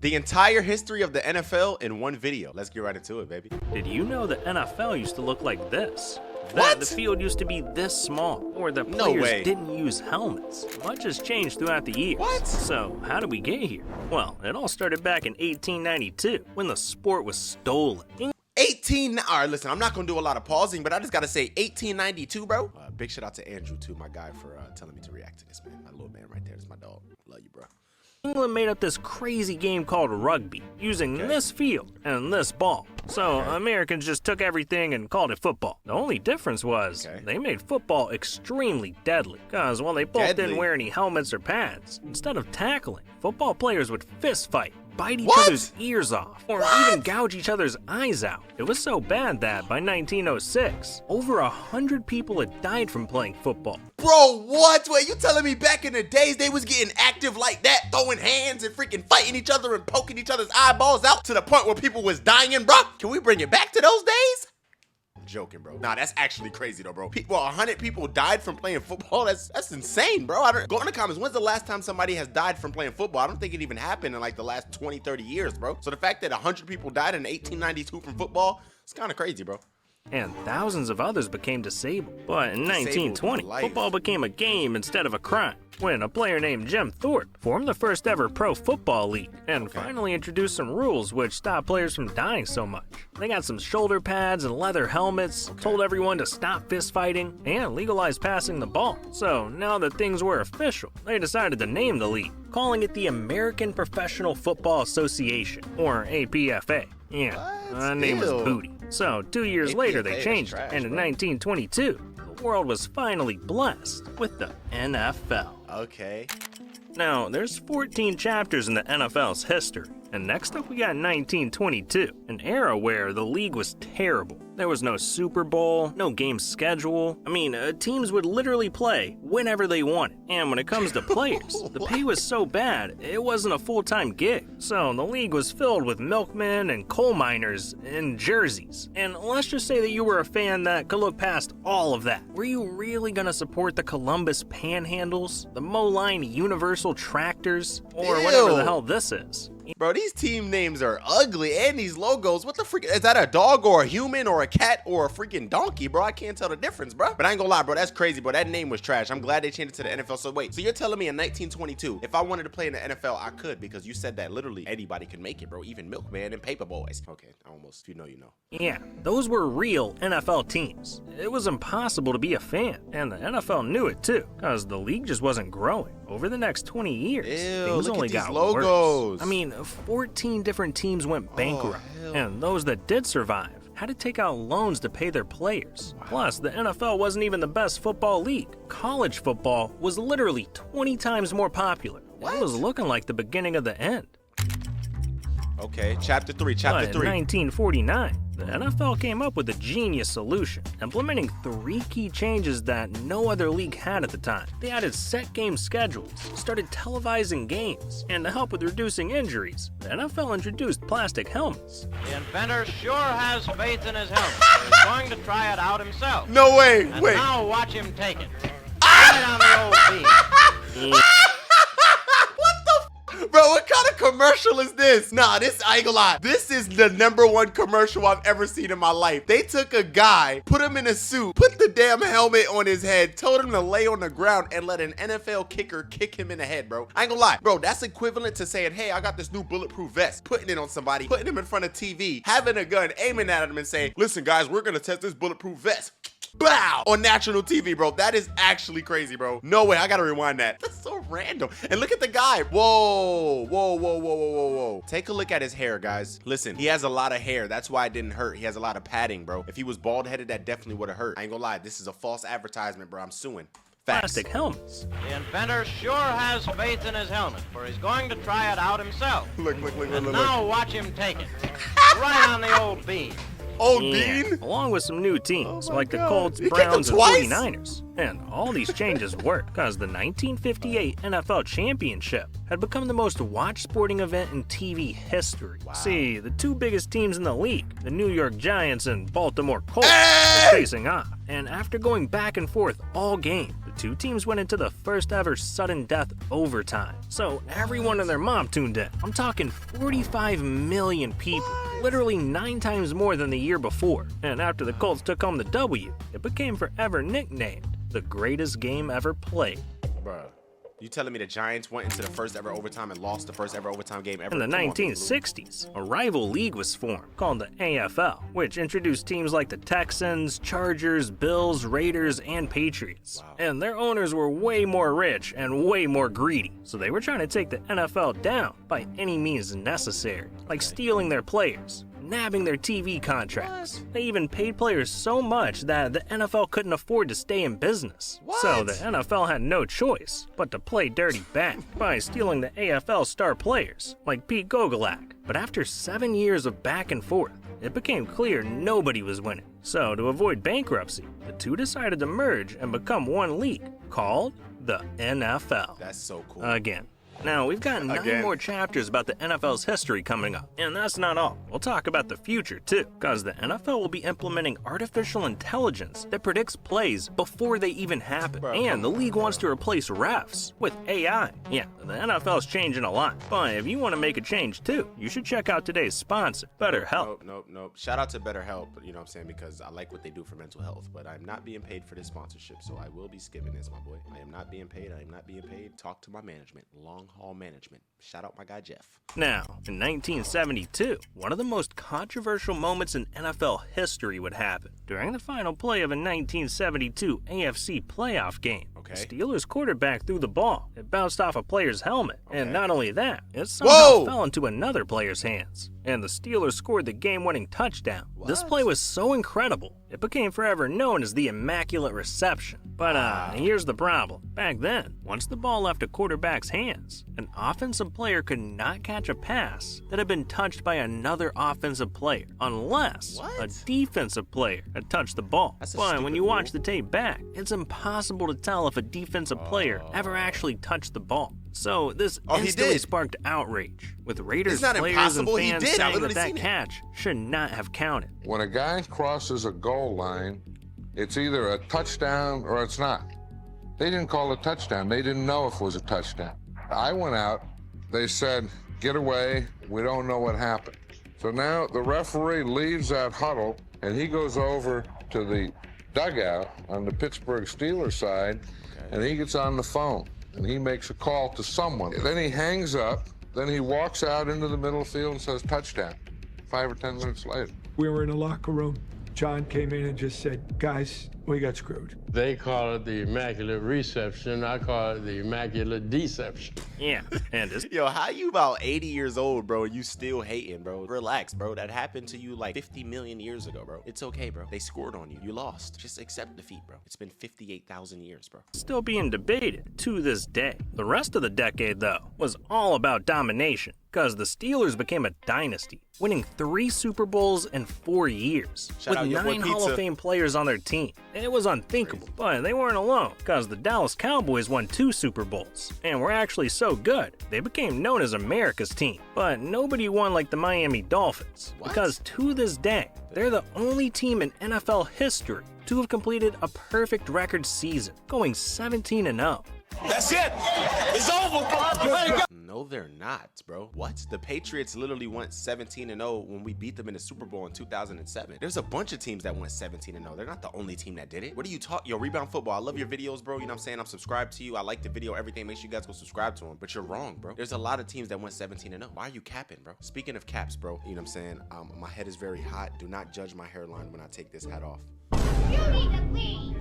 The entire history of the NFL in one video. Let's get right into it, baby. Did you know the NFL used to look like this? What? The field used to be this small, or the No players way. didn't use helmets. Much has changed throughout the years. What? So, how did we get here? Well, it all started back in 1892, when the sport was stolen. All right, listen, I'm not gonna do a lot of pausing, but I just gotta say 1892, bro. Big shout out to Andrew, too, my guy, for telling me to react to this, man. My little man right there is my dog. Love you, bro. England made up this crazy game called rugby, using this field and this ball. So Americans just took everything and called it football. The only difference was they made football extremely deadly, because while they both didn't wear any helmets or pads, instead of tackling, football players would fist fight, bite each other's ears off, or even gouge each other's eyes out. It was so bad that by 1906, over 100 people had died from playing football. Bro, what? Wait, you telling me back in the days they was getting active like that, throwing hands and freaking fighting each other and poking each other's eyeballs out to the point where people was dying, bro? Can we bring it back to those days? I'm joking, bro. Nah, that's actually crazy though, bro. 100 people died from playing football. That's insane, bro. Go in the comments. When's the last time somebody has died from playing football? I don't think it even happened in like the last 20, 30 years, bro. So the fact that 100 people died in 1892 from football, it's kind of crazy, bro. And thousands of others became disabled. But in 1920, football became a game instead of a crime, when a player named Jim Thorpe formed the first ever pro football league and finally introduced some rules which stopped players from dying so much. They got some shoulder pads and leather helmets, told everyone to stop fist fighting, and legalized passing the ball. So now that things were official, they decided to name the league, calling it the American Professional Football Association, or APFA. Yeah, the name was booty. So 2 years later they changed it, and in 1922, the world was finally blessed with the NFL. Okay. Now, there's 14 chapters in the NFL's history, and next up we got 1922, an era where the league was terrible. There was no Super Bowl, no game schedule. I mean, teams would literally play whenever they wanted. And when it comes to players, the pay was so bad, it wasn't a full-time gig. So the league was filled with milkmen and coal miners in jerseys. And let's just say that you were a fan that could look past all of that. Were you really gonna support the Columbus Panhandles, the Moline Universal Tractors, or whatever the hell this is? Bro, these team names are ugly, and these logos, what the freak, is that a dog or a human or a cat or a freaking donkey, bro? I can't tell the difference, bro. But I ain't gonna lie, bro, that's crazy, bro. That name was trash. I'm glad they changed it to the NFL. So wait, so you're telling me in 1922, if I wanted to play in the NFL, I could, because you said that literally anybody could make it, bro, even milkman and paper boys. Okay, almost, if you know, you know. Yeah, those were real NFL teams. It was impossible to be a fan, and the NFL knew it too, because the league just wasn't growing. Over the next 20 years, things only got worse. I mean, 14 different teams went bankrupt, and those that did survive had to take out loans to pay their players. Plus, the NFL wasn't even the best football league. College football was literally 20 times more popular. It was looking like the beginning of the end. Okay, chapter 3. In 1949, the NFL came up with a genius solution, implementing 3 key changes that no other league had at the time. They added set game schedules, started televising games, and to help with reducing injuries, the NFL introduced plastic helmets. The inventor sure has faith in his helmet, so he's going to try it out himself. No way, and wait. Now watch him take it. Right on the old beam. Bro, what kind of commercial is this? Nah, I ain't gonna lie. This is the #1 commercial I've ever seen in my life. They took a guy, put him in a suit, put the damn helmet on his head, told him to lay on the ground, and let an NFL kicker kick him in the head, bro. I ain't gonna lie. Bro, that's equivalent to saying, hey, I got this new bulletproof vest, putting it on somebody, putting him in front of TV, having a gun, aiming at him and saying, listen, guys, we're gonna test this bulletproof vest. Bow! On national TV, bro. That is actually crazy, bro. No way. I gotta rewind that. That's so random. And look at the guy. Whoa. Whoa, whoa, whoa, whoa, whoa, whoa. Take a look at his hair, guys. Listen, he has a lot of hair. That's why it didn't hurt. He has a lot of padding, bro. If he was bald-headed, that definitely would have hurt. I ain't gonna lie. This is a false advertisement, bro. I'm suing. Facts. Plastic helmets. The inventor sure has faith in his helmet, for he's going to try it out himself. Look. And now watch him take it. Right on the old beam. Old Bean? Along with some new teams like the God. Colts, You kicked Browns, him and twice? 49ers. And all these changes worked because the 1958 NFL Championship had become the most watched sporting event in TV history. See, the 2 biggest teams in the league, the New York Giants and Baltimore Colts, were facing off. And after going back and forth all game, the two teams went into the first ever sudden death overtime. So everyone and their mom tuned in. I'm talking 45 million people, literally 9 times more than the year before. And after the Colts took home the W, it became forever nicknamed the greatest game ever played. Bruh. You telling me the Giants went into the first ever overtime and lost the first ever overtime game ever? In the 1960s, a rival league was formed called the AFL, which introduced teams like the Texans, Chargers, Bills, Raiders, and Patriots. Wow. And their owners were way more rich and way more greedy, so they were trying to take the NFL down by any means necessary, like stealing their players, nabbing their TV contracts. They even paid players so much that the NFL couldn't afford to stay in business. So the NFL had no choice but to play dirty back by stealing the AFL star players like Pete Gogolak. But after 7 years of back and forth, it became clear nobody was winning. So to avoid bankruptcy, the two decided to merge and become one league called the NFL. That's so cool. Again. Now, we've got 9 more chapters about the NFL's history coming up, and that's not all. We'll talk about the future, too, because the NFL will be implementing artificial intelligence that predicts plays before they even happen. And the league wants to replace refs with AI. Yeah, the NFL's changing a lot, but if you want to make a change, too, you should check out today's sponsor, BetterHelp. Nope. Shout out to BetterHelp, you know what I'm saying, because I like what they do for mental health, but I'm not being paid for this sponsorship, so I will be skipping this, my boy. I am not being paid. Talk to my management. Long haul management. Shout out my guy Jeff. Now, in 1972, one of the most controversial moments in NFL history would happen. During the final play of a 1972 AFC playoff game, the Steelers quarterback threw the ball. It bounced off a player's helmet, and not only that, it somehow fell into another player's hands, and the Steelers scored the game-winning touchdown. This play was so incredible, it became forever known as the Immaculate Reception. But here's the problem. Back then, once the ball left a quarterback's hands, an offensive player could not catch a pass that had been touched by another offensive player, unless a defensive player had touched the ball. But when you watch the tape back, it's impossible to tell if a defensive player ever actually touched the ball. So this instantly sparked outrage, with Raiders players and fans saying that catch should not have counted. When a guy crosses a goal line, it's either a touchdown or it's not. They didn't call it a touchdown. They didn't know if it was a touchdown. I went out. They said, get away. We don't know what happened. So now the referee leaves that huddle, and he goes over to the dugout on the Pittsburgh Steelers side, and he gets on the phone, and he makes a call to someone. Then he hangs up. Then he walks out into the middle of the field and says, touchdown. 5 or 10 minutes later. We were in the locker room. John came in and just said, guys, we got screwed. They call it the Immaculate Reception. I call it the Immaculate Deception. Yeah, and Yo, how you about 80 years old, bro, and you still hating, bro? Relax, bro. That happened to you like 50 million years ago, bro. It's okay, bro. They scored on you. You lost. Just accept defeat, bro. It's been 58,000 years, bro. Still being debated to this day. The rest of the decade, though, was all about domination, because the Steelers became a dynasty, winning 3 Super Bowls in 4 years, with 9 Hall of Fame players on their team. It was unthinkable, but they weren't alone, because the Dallas Cowboys won 2 Super Bowls, and were actually so good, they became known as America's team. But nobody won like the Miami Dolphins, because to this day, they're the only team in NFL history to have completed a perfect record season, going 17-0. That's it. It's over, bro. No, they're not, bro. What? The Patriots literally went 17-0 when we beat them in the Super Bowl in 2007. There's a bunch of teams that went 17-0. They're not the only team that did it. What are you talking? Yo, Rebound Football, I love your videos, bro. You know what I'm saying? I'm subscribed to you. I like the video, everything. Make sure you guys go subscribe to them. But you're wrong, bro. There's a lot of teams that went 17-0. Why are you capping, bro? Speaking of caps, bro, you know what I'm saying? My head is very hot. Do not judge my hairline when I take this hat off.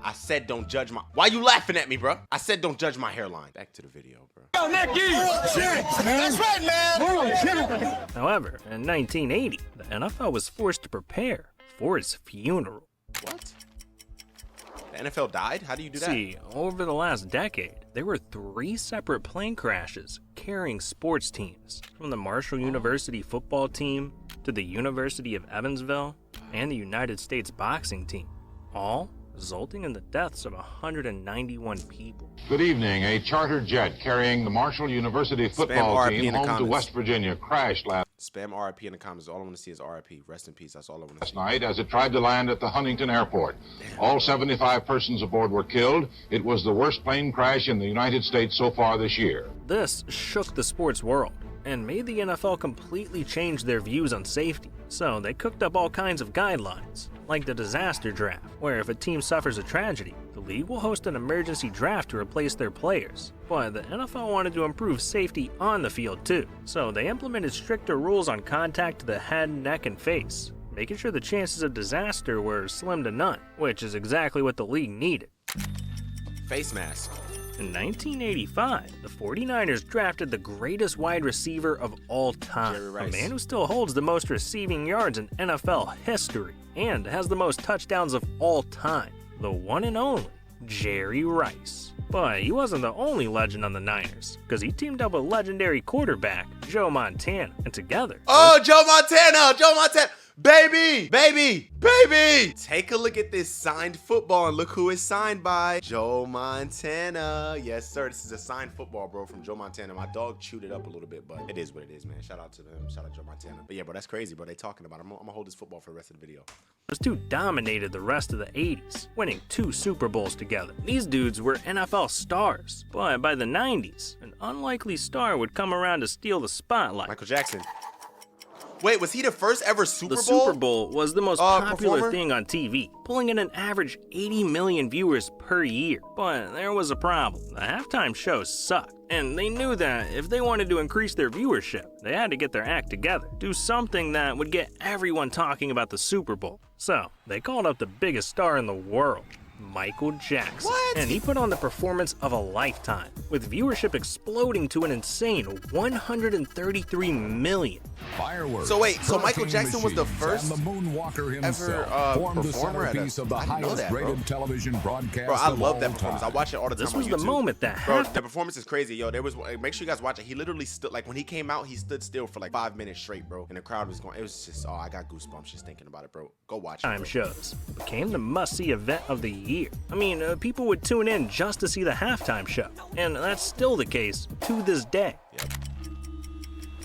I said don't judge my... Why you laughing at me, bro? I said don't judge my hairline. Back to the video, bro. Yo, Nicky! That's right, man! However, in 1980, the NFL was forced to prepare for its funeral. What? The NFL died? How do you do that? See, over the last decade, there were 3 separate plane crashes carrying sports teams, from the Marshall University football team to the University of Evansville and the United States boxing team, all resulting in the deaths of 191 people. Good evening. A chartered jet carrying the Marshall University football team home to West Virginia crashed last. Spam RIP in the comments. All I want to see is RIP. Rest in peace. That's all I want to see. Last night, as it tried to land at the Huntington airport, all 75 persons aboard were killed. It was the worst plane crash in the United States so far this year. This shook the sports world and made the NFL completely change their views on safety. So they cooked up all kinds of guidelines, like the disaster draft, where if a team suffers a tragedy, the league will host an emergency draft to replace their players. But the NFL wanted to improve safety on the field too, so they implemented stricter rules on contact to the head, neck, and face, making sure the chances of disaster were slim to none, which is exactly what the league needed. Face mask. In 1985, the 49ers drafted the greatest wide receiver of all time, a man who still holds the most receiving yards in NFL history and has the most touchdowns of all time, the one and only Jerry Rice. But he wasn't the only legend on the Niners, because he teamed up with legendary quarterback Joe Montana, and together... Oh, Joe Montana! Joe Montana! Baby! Baby! Baby! Take a look at this signed football and look who it's signed by. Joe Montana. Yes, sir. This is a signed football, bro, from Joe Montana. My dog chewed it up a little bit, but it is what it is, man. Shout out to them. Shout out Joe Montana. But yeah, bro, that's crazy, bro. They talking about it. I'm gonna hold this football for the rest of the video. Those two dominated the rest of the 80s, winning 2 Super Bowls together. These dudes were NFL stars, but by the 90s, an unlikely star would come around to steal the spotlight. Michael Jackson. Wait, was he the first ever Super Bowl? The Super Bowl was the most popular performer? thing on TV, pulling in an average 80 million viewers per year. But there was a problem. The halftime shows sucked, and they knew that if they wanted to increase their viewership, they had to get their act together, do something that would get everyone talking about the Super Bowl. So they called up the biggest star in the world, Michael Jackson. What? And he put on the performance of a lifetime, with viewership exploding to an insane 133 million. Fireworks. So wait, so Michael Jackson was the first and the Moonwalker himself ever formed the performer at centerpiece of the I didn't know highest that, bro. rated television broadcast Bro, I of love all that performance. I time. watch it all the time This on was YouTube. the moment that Bro, happened. the performance is crazy. Yo, there was, make sure you guys watch it. He literally stood, like when he came out, he stood still for like 5 minutes straight, bro. And the crowd was going, it was just, oh, I got goosebumps just thinking about it, bro. Go watch it, Time bro. shows became the must-see event of the year. I mean, people would tune in just to see the halftime show, and that's still the case to this day. Yep.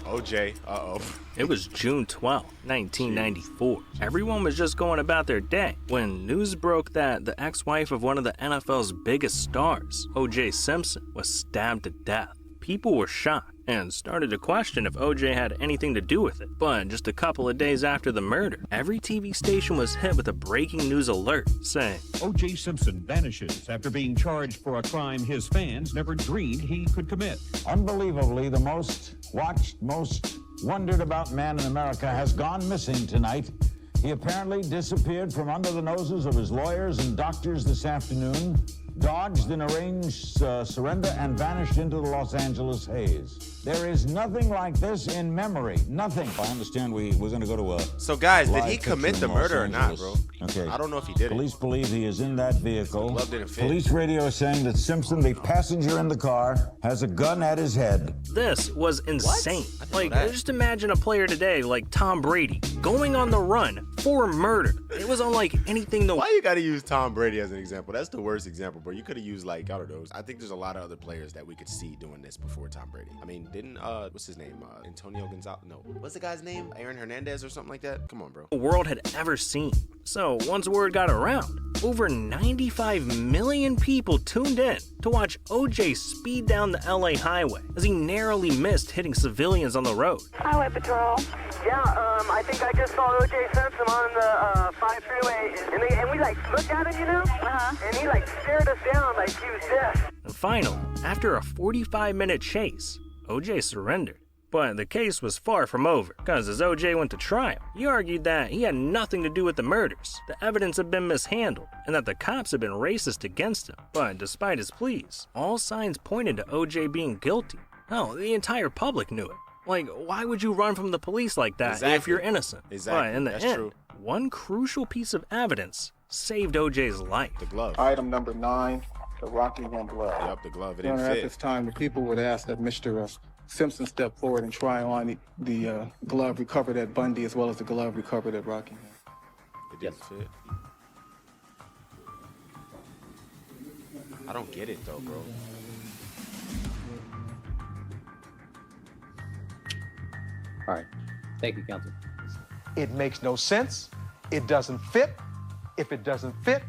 OJ, uh-oh. It was June 12, 1994. Everyone was just going about their day when news broke that the ex-wife of one of the NFL's biggest stars, OJ Simpson, was stabbed to death. People were shocked and started to question if OJ had anything to do with it. But just a couple of days after the murder, every TV station was hit with a breaking news alert saying, OJ Simpson vanishes after being charged for a crime his fans never dreamed he could commit. Unbelievably, the most watched, most wondered about man in America has gone missing tonight. He apparently disappeared from under the noses of his lawyers and doctors this afternoon, dodged an arranged surrender, and vanished into the Los Angeles haze. There is nothing like this in memory. Nothing. I understand we're going to go to a... So guys, did he commit the murder or not, bro? Okay. I don't know if he did it. Police believe he is in that vehicle. Glove didn't fit. Police radio is saying that Simpson, the passenger in the car, has a gun at his head. This was insane. Like, that. just imagine a player today like Tom Brady going on the run for murder. It was unlike anything the... Why you gotta use Tom Brady as an example? That's the worst example, bro. You could have used, like, I don't know. I think there's a lot of other players that we could see doing this before Tom Brady. I mean, didn't, what's his name? Antonio Gonzalez? No. What's the guy's name? Aaron Hernandez or something like that? Come on, bro. The world had ever seen. So once word got around, over 95 million people tuned in to watch OJ speed down the LA highway as he narrowly missed hitting civilians on the road. Highway patrol. Yeah, I think I just saw OJ Simpson on the 5 freeway, and we like looked at him, you know? And he like stared us down like he was deaf. And finally, after a 45-minute chase, OJ surrendered. But the case was far from over, because as OJ went to trial, he argued that he had nothing to do with the murders, the evidence had been mishandled, and that the cops had been racist against him. But despite his pleas, all signs pointed to OJ being guilty. Hell, the entire public knew it. Like, why would you run from the police like that if you're innocent? Exactly. But in the That's end, true. one crucial piece of evidence saved OJ's life. The glove. Item number 9, the Rocky One glove. Yep, the glove. It Your didn't Honor, fit. at this time, the people would ask that Mr. Simpson step forward and try on the glove recovered at Bundy as well as the glove recovered at Rockingham. It didn't fit. I don't get it though, bro. All right. Thank you, Counsel. It makes no sense. It doesn't fit. If it doesn't fit,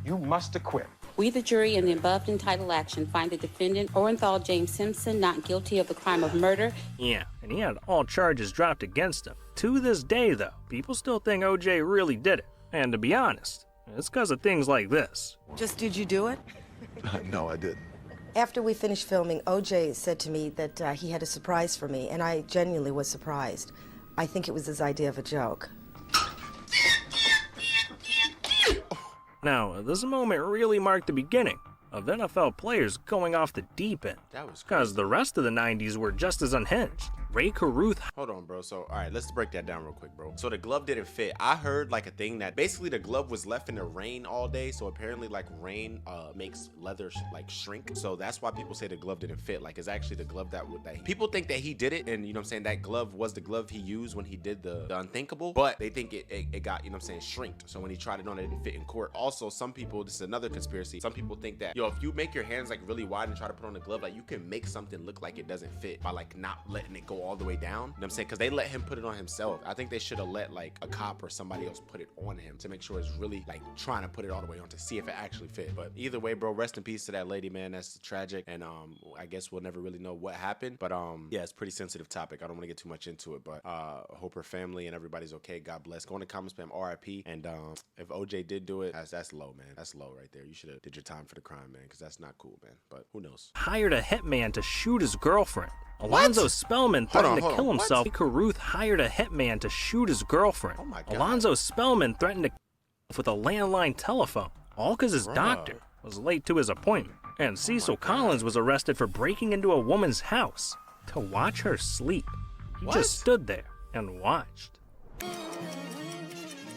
you must acquit. We, the jury, in the above entitled action, find the defendant, Orenthal James Simpson, not guilty of the crime of murder. Yeah, and he had all charges dropped against him. To this day, though, people still think OJ really did it. And to be honest, it's because of things like this. Just did you do it? No, I didn't. After we finished filming, OJ said to me that he had a surprise for me, and I genuinely was surprised. I think it was his idea of a joke. Now, this moment really marked the beginning of NFL players going off the deep end. That was because the rest of the 90s were just as unhinged. Ray Caruth. Hold on, bro. So, all right, let's break that down real quick, bro. So the glove didn't fit. I heard like a thing that basically the glove was left in the rain all day. So apparently like rain makes leather like shrink. So that's why people say the glove didn't fit. Like it's actually the glove that people think that he did it. And you know what I'm saying? That glove was the glove he used when he did the unthinkable, but they think it got, you know what I'm saying, shrinked. So when he tried it on, it didn't fit in court. Also, some people, this is another conspiracy. Some people think that, yo, if you make your hands like really wide and try to put on a glove, like you can make something look like it doesn't fit by like not letting it go all the way down. You know what I'm saying? Because they let him put it on himself. I think they should have let like a cop or somebody else put it on him to make sure it's really like trying to put it all the way on to see if it actually fit. But either way, bro, rest in peace to that lady, man. That's tragic. And I guess we'll never really know what happened. But yeah, it's a pretty sensitive topic. I don't want to get too much into it, but hope her family and everybody's okay. God bless. Go in the comments, spam RIP. And if OJ did do it, that's low, man. That's low right there. You should have did your time for the crime, man, because that's not cool, man. But who knows? Hired a hitman to shoot his girlfriend. Alonzo Spellman threatened to kill himself. Caruth hired a hitman to shoot his girlfriend. Oh my God. Alonzo Spellman threatened to kill himself with a landline telephone, all because his doctor was late to his appointment. And Cecil Collins was arrested for breaking into a woman's house to watch her sleep. He just stood there and watched.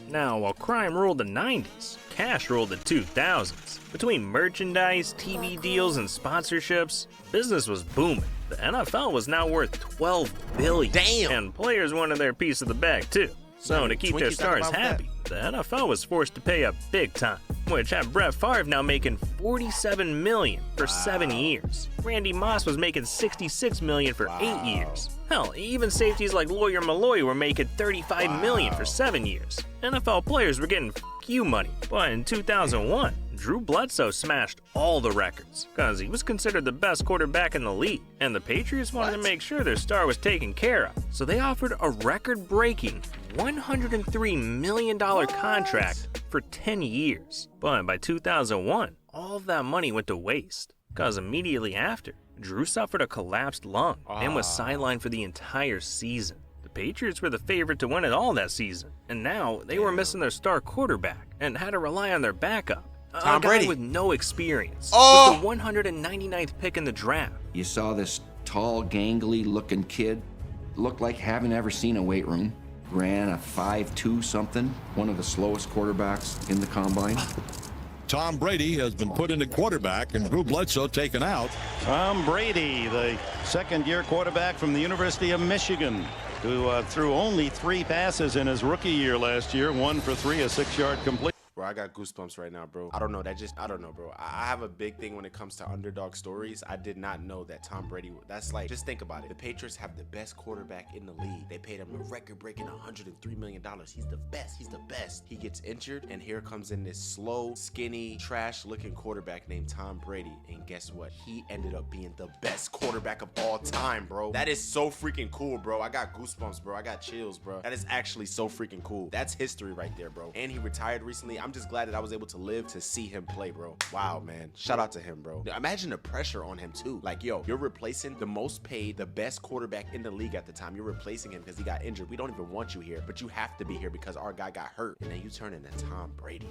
Now, while crime ruled the 90s, cash ruled the 2000s. Between merchandise, TV deals, and sponsorships, business was booming. The NFL was now worth $12 billion. Damn! And players wanted their piece of the bag, too. So to keep their stars happy, the NFL was forced to pay up big time, which had Brett Favre now making $47 million for 7 years. Randy Moss was making $66 million for 8 years. Hell, even safeties like Lawyer Malloy were making $35 million for 7 years. NFL players were getting you money. But in 2001, Drew Bledsoe smashed all the records because he was considered the best quarterback in the league, and the Patriots wanted to make sure their star was taken care of. So they offered a record-breaking $103 million contract for 10 years. But by 2001, all of that money went to waste because immediately after, Drew suffered a collapsed lung and was sidelined for the entire season. The Patriots were the favorite to win it all that season, and now they were missing their star quarterback and had to rely on their backup. Tom Brady with no experience. With the 199th pick in the draft. You saw this tall, gangly looking kid. Looked like haven't ever seen a weight room. Ran a 5.2 something. One of the slowest quarterbacks in the combine. Tom Brady has been put into quarterback and Drew Bledsoe taken out. Tom Brady, the second-year quarterback from the University of Michigan, who threw only 3 passes in his rookie year last year, 1 for 3, a 6-yard complete. Bro, I got goosebumps right now, bro. I don't know. I don't know, bro. I have a big thing when it comes to underdog stories. I did not know that Tom Brady, that's like, just think about it. The Patriots have the best quarterback in the league. They paid him a record-breaking $103 million. He's the best. He's the best. He gets injured, and here comes in this slow, skinny, trash-looking quarterback named Tom Brady. And guess what? He ended up being the best quarterback of all time, bro. That is so freaking cool, bro. I got goosebumps, bro. I got chills, bro. That is actually so freaking cool. That's history right there, bro. And he retired recently. I'm just glad that I was able to live to see him play, bro. Wow, man. Shout out to him, bro. Imagine the pressure on him, too. Like, yo, you're replacing the most paid, the best quarterback in the league at the time. You're replacing him because he got injured. We don't even want you here, but you have to be here because our guy got hurt. And then you turn into Tom Brady.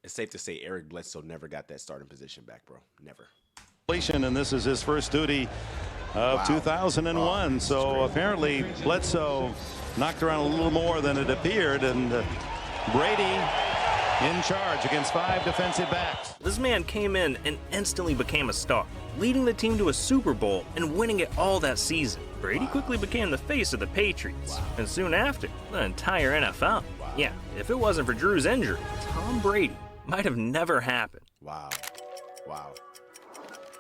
It's safe to say Eric Bledsoe never got that starting position back, bro. Never. And this is his first duty of 2001. So apparently Bledsoe knocked around a little more than it appeared, and Brady in charge against 5 defensive backs. This man came in and instantly became a star, leading the team to a Super Bowl and winning it all that season. Brady quickly became the face of the Patriots, and soon after, the entire NFL. Yeah, if it wasn't for Drew's injury, Tom Brady might have never happened. Wow. Wow.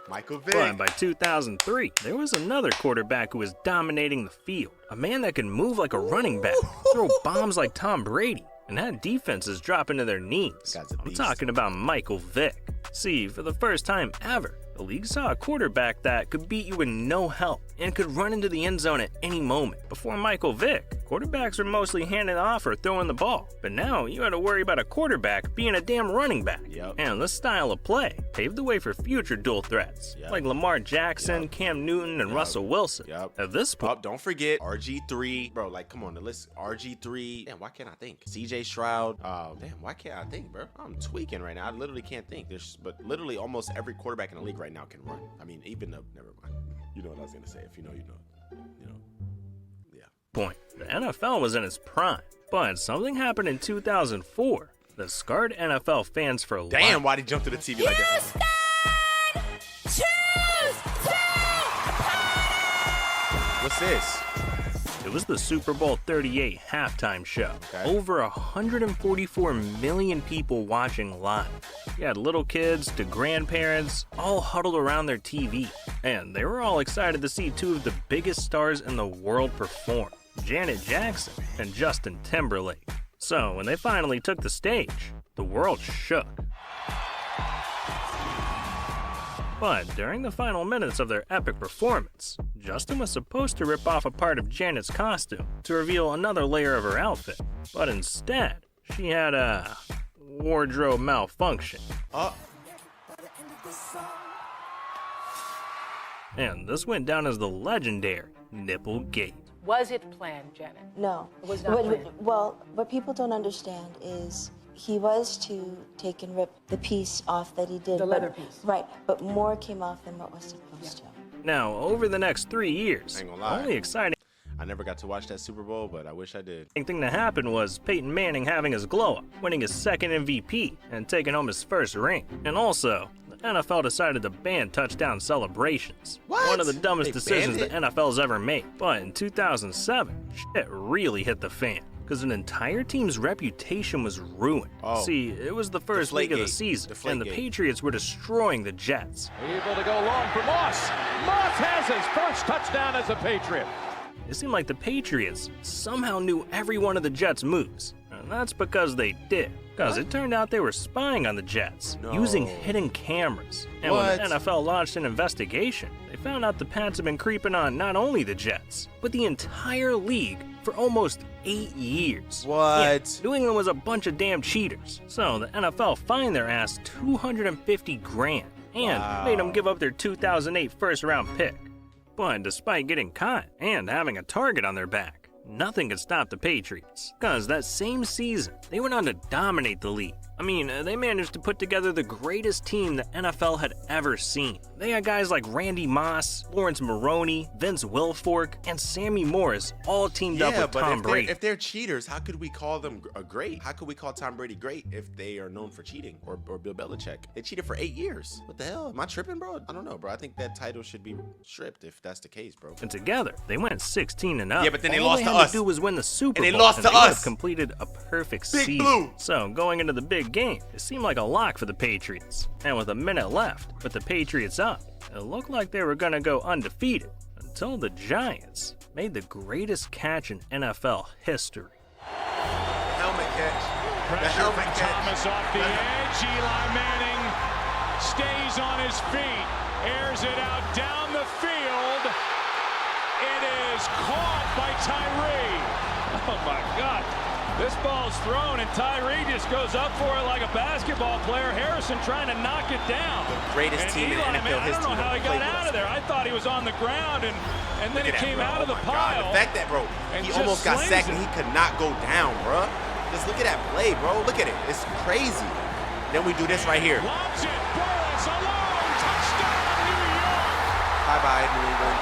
Michael Vick. But by 2003, there was another quarterback who was dominating the field. A man that can move like a running back, throw bombs like Tom Brady, and had defenses dropping to their knees. I'm talking about Michael Vick. See, for the first time ever, the league saw a quarterback that could beat you with no help and could run into the end zone at any moment. Before Michael Vick, quarterbacks were mostly handing off or throwing the ball. But now you had to worry about a quarterback being a damn running back. And this style of play paved the way for future dual threats, like Lamar Jackson, Cam Newton, and Russell Wilson. At this point, don't forget RG3. Bro, like, come on, the list. RG3. Damn, why can't I think? CJ Stroud. Damn, why can't I think, bro? I'm tweaking right now. I literally can't think. But literally almost every quarterback in the league right now can run. I mean, even though, never mind. You know what I was going to say. If you know, you know. You know. Yeah. Point. The NFL was in its prime, but something happened in 2004 that scarred NFL fans for life. Damn, why'd he jump to the TV like that? What's this? It was the Super Bowl 38 halftime show. Over 144 million people watching live. You had little kids to grandparents, all huddled around their TV. And they were all excited to see two of the biggest stars in the world perform, Janet Jackson and Justin Timberlake. So when they finally took the stage, the world shook. But during the final minutes of their epic performance, Justin was supposed to rip off a part of Janet's costume to reveal another layer of her outfit. But instead, she had a wardrobe malfunction. And this went down as the legendary Nipplegate. Was it planned, Janet? No. It was not planned. Well, what people don't understand is he was to take and rip the piece off that he did. The leather piece. Right, but more came off than what was supposed to. Now, over the next 3 years, I ain't gonna lie. only exciting I never got to watch that Super Bowl, but I wish I did. thing that happened was Peyton Manning having his glow-up, winning his second MVP, and taking home his first ring. And also, the NFL decided to ban touchdown celebrations. One of the dumbest decisions the NFL's ever made. But in 2007, shit really hit the fan, because an entire team's reputation was ruined. See, it was the first week of the season, and the Patriots were destroying the Jets. Able to go long for Moss. Moss has his first touchdown as a Patriot. It seemed like the Patriots somehow knew every one of the Jets' moves. And that's because they did. Because it turned out they were spying on the Jets, using hidden cameras. And when the NFL launched an investigation, they found out the Pats had been creeping on not only the Jets, but the entire league for almost 8 years. Yeah, New England was a bunch of damn cheaters. So the NFL fined their ass $250 grand and made them give up their 2008 first-round pick. But despite getting caught and having a target on their back, nothing could stop the Patriots. Because that same season, they went on to dominate the league. I mean, they managed to put together the greatest team the NFL had ever seen. They had guys like Randy Moss, Lawrence Maroney, Vince Wilfork, and Sammy Morris all teamed up with Tom Brady. If they're cheaters, how could we call them great? How could we call Tom Brady great if they are known for cheating? Or Bill Belichick? They cheated for 8 years. What the hell? Am I tripping, bro? I don't know, bro. I think that title should be stripped if that's the case, bro. And together, they went 16-0. Yeah, but then they all lost to us. All they had to do was win the Super Bowl. And they lost to would have us. Completed a perfect Big season. Blue. So going into the big game, it seemed like a lock for the Patriots. And with a minute left, with the Patriots up, it looked like they were going to go undefeated until the Giants made the greatest catch in NFL history. Helmet catch. Pressure from Thomas off the edge. Eli Manning stays on his feet, airs it out down the field. It is caught by Tyree. Oh my God. This ball's thrown and Tyree just goes up for it like a basketball player. Harrison trying to knock it down. The greatest team in NFL history. I don't know how he got out of there. I thought he was on the ground and then he came out of the pile. The fact that, bro, he almost got sacked and he could not go down, bro. Just look at that play, bro. Look at it. It's crazy. Then we do this right here. Lobs it. Burris alone. Touchdown, New York. Bye-bye, New England.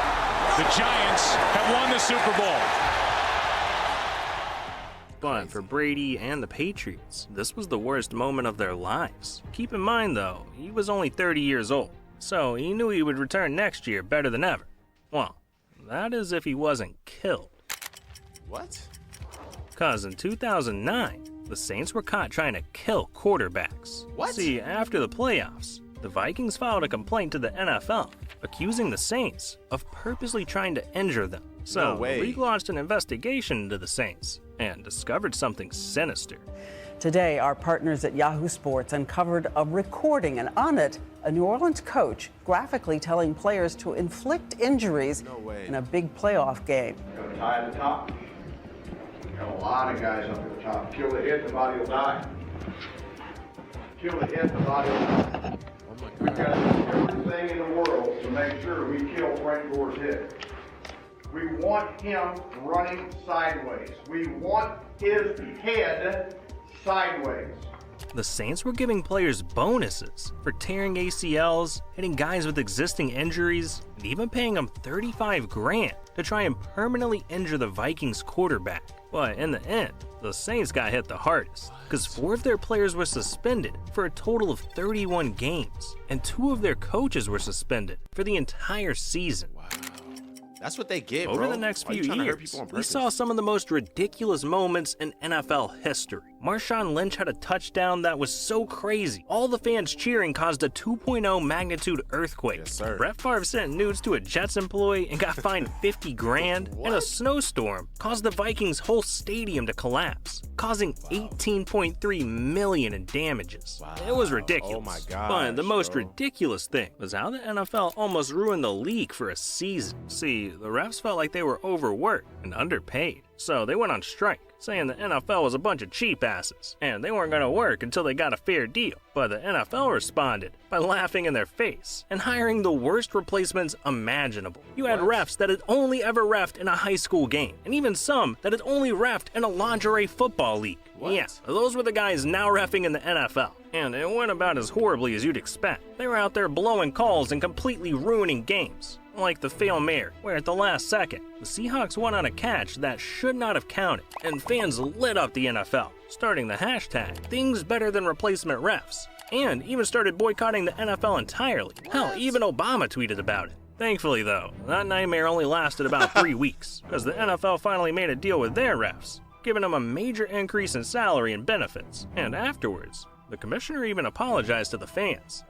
The Giants have won the Super Bowl. But for Brady and the Patriots, this was the worst moment of their lives. Keep in mind, though, he was only 30 years old, so he knew he would return next year better than ever. Well, that is if he wasn't killed. What? Because in 2009, the Saints were caught trying to kill quarterbacks. What? See, after the playoffs, the Vikings filed a complaint to the NFL, accusing the Saints of purposely trying to injure them. So the league launched an investigation into the Saints and discovered something sinister. Today, our partners at Yahoo Sports uncovered a recording, and on it, a New Orleans coach graphically telling players to inflict injuries in a big playoff game. Got a tie at the top. Got a lot of guys up at the top. Kill the hit, the body will die. Kill the hit, the body will die. We've got to do everything in the world to make sure we kill Frank Gore's hit. We want him running sideways. We want his head sideways. The Saints were giving players bonuses for tearing ACLs, hitting guys with existing injuries, and even paying them $35 grand to try and permanently injure the Vikings quarterback. But in the end, the Saints got hit the hardest, because 4 of their players were suspended for a total of 31 games, and 2 of their coaches were suspended for the entire season. That's what they get, Over bro. the next Why few you trying to hurt years, people on we purpose? saw some of the most ridiculous moments in NFL history. Marshawn Lynch had a touchdown that was so crazy, all the fans cheering caused a 2.0 magnitude earthquake. Yes, sir. Brett Favre sent nudes to a Jets employee and got fined 50 grand. And a snowstorm caused the Vikings' whole stadium to collapse, causing 18.3 million in damages. It was ridiculous. Oh my gosh, But the most bro. ridiculous thing was how the NFL almost ruined the league for a season. See, the refs felt like they were overworked and underpaid, so they went on strike, saying the NFL was a bunch of cheap asses, and they weren't going to work until they got a fair deal. But the NFL responded by laughing in their face and hiring the worst replacements imaginable. You had refs that had only ever reffed in a high school game, and even some that had only reffed in a lingerie football league. Yeah, those were the guys now reffing in the NFL. And it went about as horribly as you'd expect. They were out there blowing calls and completely ruining games. Like the Fail Mare, where at the last second, the Seahawks won on a catch that should not have counted, and fans lit up the NFL, starting the hashtag Things Better Than Replacement Refs, and even started boycotting the NFL entirely. Hell, even Obama tweeted about it. Thankfully though, that nightmare only lasted about 3 weeks, because the NFL finally made a deal with their refs, giving them a major increase in salary and benefits, and afterwards, the commissioner even apologized to the fans.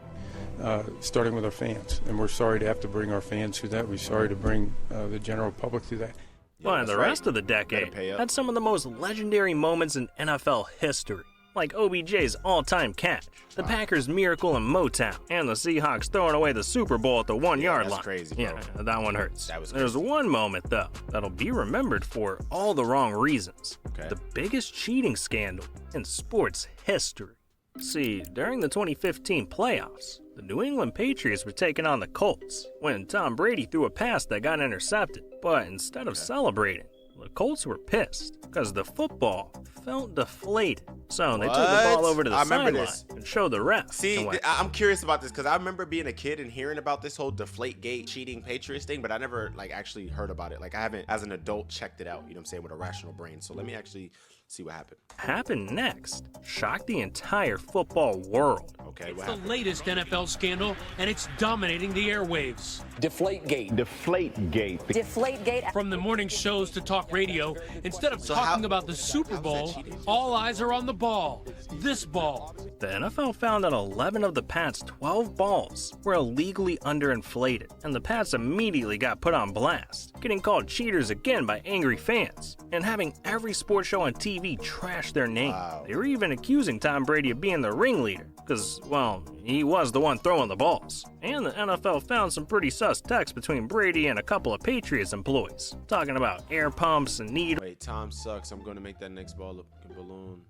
Starting with our fans, and we're sorry to have to bring our fans through that. We're sorry to bring the general public through that. But the rest of the decade had some of the most legendary moments in NFL history, like OBJ's all-time catch, the Packers' miracle in Motown, and the Seahawks throwing away the Super Bowl at the 1-yard line. That's crazy, bro. Yeah, that one hurts. That was There's one moment, though, that'll be remembered for all the wrong reasons. Okay. The biggest cheating scandal in sports history. See, during the 2015 playoffs, the New England Patriots were taking on the Colts when Tom Brady threw a pass that got intercepted. But instead of celebrating, the Colts were pissed because the football felt deflated. So they took the ball over to the sideline and showed the ref. See, I'm curious about this because I remember being a kid and hearing about this whole Deflategate cheating Patriots thing, but I never actually heard about it. I haven't, as an adult, checked it out, you know what I'm saying, with a rational brain. So let me actually see what happened next shocked the entire football world. Okay, it's the latest NFL scandal, and it's dominating the airwaves. Deflategate. Deflategate. Deflategate. From the morning shows to talk radio, instead of talking about the Super Bowl, all eyes are on the ball. This ball. The NFL found that 11 of the Pats' 12 balls were illegally underinflated, and the Pats immediately got put on blast, getting called cheaters again by angry fans, and having every sports show on TV trash their name. They were even accusing Tom Brady of being the ringleader, because, well, he was the one throwing the balls. And the NFL found some pretty sus texts between Brady and a couple of Patriots employees, talking about air pumps and needles. Wait, Tom sucks. I'm going to make that next ball look like a balloon.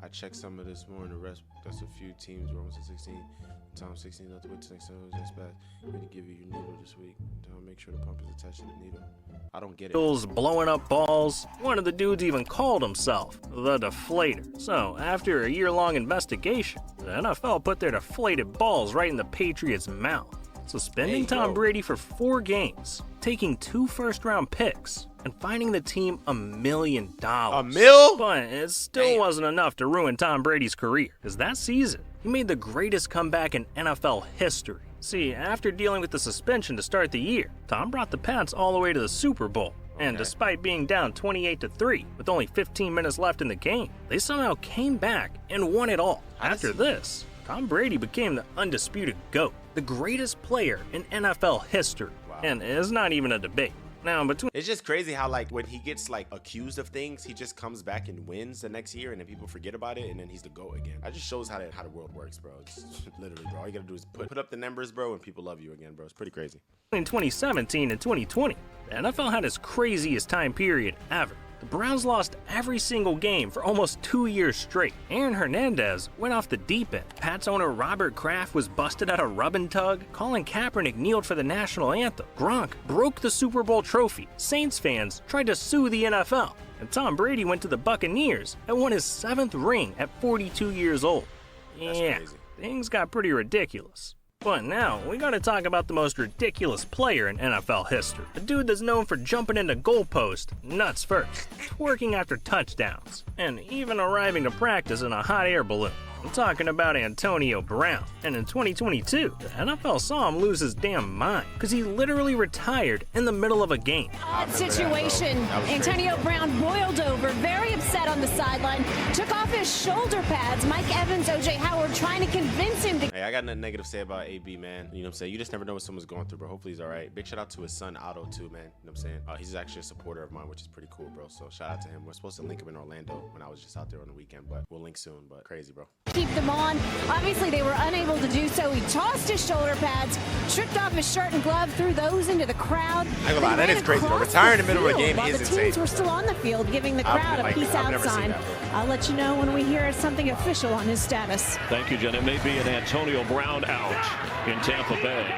I checked some of this morning. The rest, that's a few teams. We're almost at 16. Tom 16, not to wait till next time. Just bad. I'm going to give you your needle this week. Tom, make sure the pump is attached to the needle. I don't get it. Blowing up balls. One of the dudes even called himself the Deflator. So, after a year-long investigation, the NFL put their deflated balls right in the Patriots' mouth, suspending Tom Brady for 4 games, taking 2 first-round picks, and fining the team $1 million. $1 million? But it still wasn't enough to ruin Tom Brady's career, because that season, he made the greatest comeback in NFL history. See, after dealing with the suspension to start the year, Tom brought the Pats all the way to the Super Bowl. And despite being down 28-3 with only 15 minutes left in the game, they somehow came back and won it all. After this, Tom Brady became the undisputed GOAT, the greatest player in NFL history. Wow. And it's not even a debate. Now, it's just crazy how, like, when he gets, like, accused of things, he just comes back and wins the next year, and then people forget about it, and then he's the GOAT again. That just shows how the world works, bro. It's literally, bro. All you gotta do is put up the numbers, bro, and people love you again, bro. It's pretty crazy. In 2017 and 2020, the NFL had its craziest time period ever. The Browns lost every single game for almost 2 years straight. Aaron Hernandez went off the deep end. Pats owner Robert Kraft was busted at a rub and tug. Colin Kaepernick kneeled for the national anthem. Gronk broke the Super Bowl trophy. Saints fans tried to sue the NFL. And Tom Brady went to the Buccaneers and won his 7th ring at 42 years old. Yeah, things got pretty ridiculous. But now, we gotta talk about the most ridiculous player in NFL history. A dude that's known for jumping into goalposts, nuts first, twerking after touchdowns, and even arriving to practice in a hot air balloon. I'm talking about Antonio Brown. And in 2022, the NFL saw him lose his damn mind, because he literally retired in the middle of a game. Odd situation. Antonio Brown boiled over, very upset on the sideline, took off his shoulder pads. Mike Evans, OJ Howard trying to convince him to... Hey, I got nothing negative to say about AB, man. You know what I'm saying? You just never know what someone's going through, bro. Hopefully he's all right. Big shout out to his son, Otto, too, man. You know what I'm saying? He's actually a supporter of mine, which is pretty cool, bro. So shout out to him. We're supposed to link him in Orlando when I was just out there on the weekend, but we'll link soon. But crazy, bro. Keep them on. Obviously, they were unable to do so. He tossed his shoulder pads, stripped off his shirt and glove, threw those into the crowd. I ain't gonna lie, that is crazy, though. Retiring in the middle of a game is insane. The teams were still on the field, giving the crowd a peace out sign. I'll let you know when we hear something official on his status. Thank you, Jen. It may be an Antonio Brown out in Tampa Bay.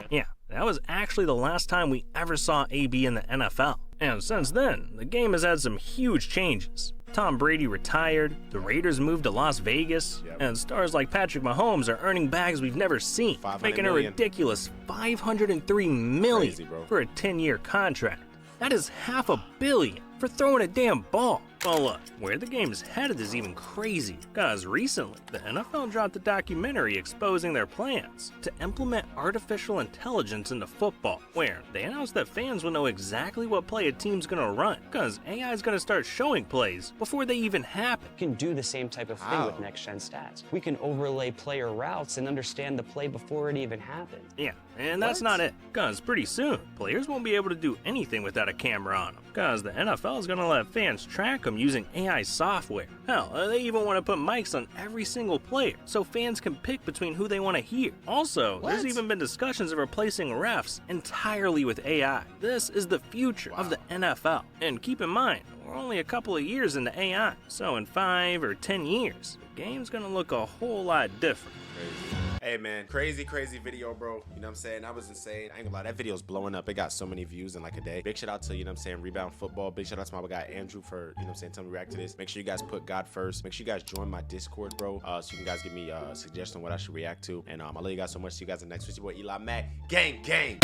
Yeah, that was actually the last time we ever saw AB in the NFL. And since then, the game has had some huge changes. Tom Brady retired, the Raiders moved to Las Vegas, and stars like Patrick Mahomes are earning bags we've never seen, making a ridiculous $503 million for a 10-year contract. That is $500 million for throwing a damn ball. Well, look, where the game is headed is even crazy, because recently, the NFL dropped a documentary exposing their plans to implement artificial intelligence into football, where they announced that fans will know exactly what play a team's gonna run, because AI is gonna start showing plays before they even happen. We can do the same type of thing with next-gen stats. We can overlay player routes and understand the play before it even happens. Yeah, and that's not it, because pretty soon, players won't be able to do anything without a camera on them, because the NFL is gonna let fans track them using AI software. Hell, they even want to put mics on every single player so fans can pick between who they want to hear. Also, there's even been discussions of replacing refs entirely with AI. This is the future of the NFL. And keep in mind, we're only a couple of years into AI, so in 5 or 10 years, the game's gonna look a whole lot different. Crazy. Hey man, crazy video, bro. You know what I'm saying? That was insane. I ain't gonna lie, that video's blowing up. It got so many views in like a day. Big shout out to, you know what I'm saying, Rebound Football. Big shout out to my guy Andrew for, you know what I'm saying, telling me to react to this. Make sure you guys put God first. Make sure you guys join my Discord, bro. So you can guys give me a suggestion on what I should react to. And I love you guys so much. See you guys in the next video. Boy, Mack. Gang.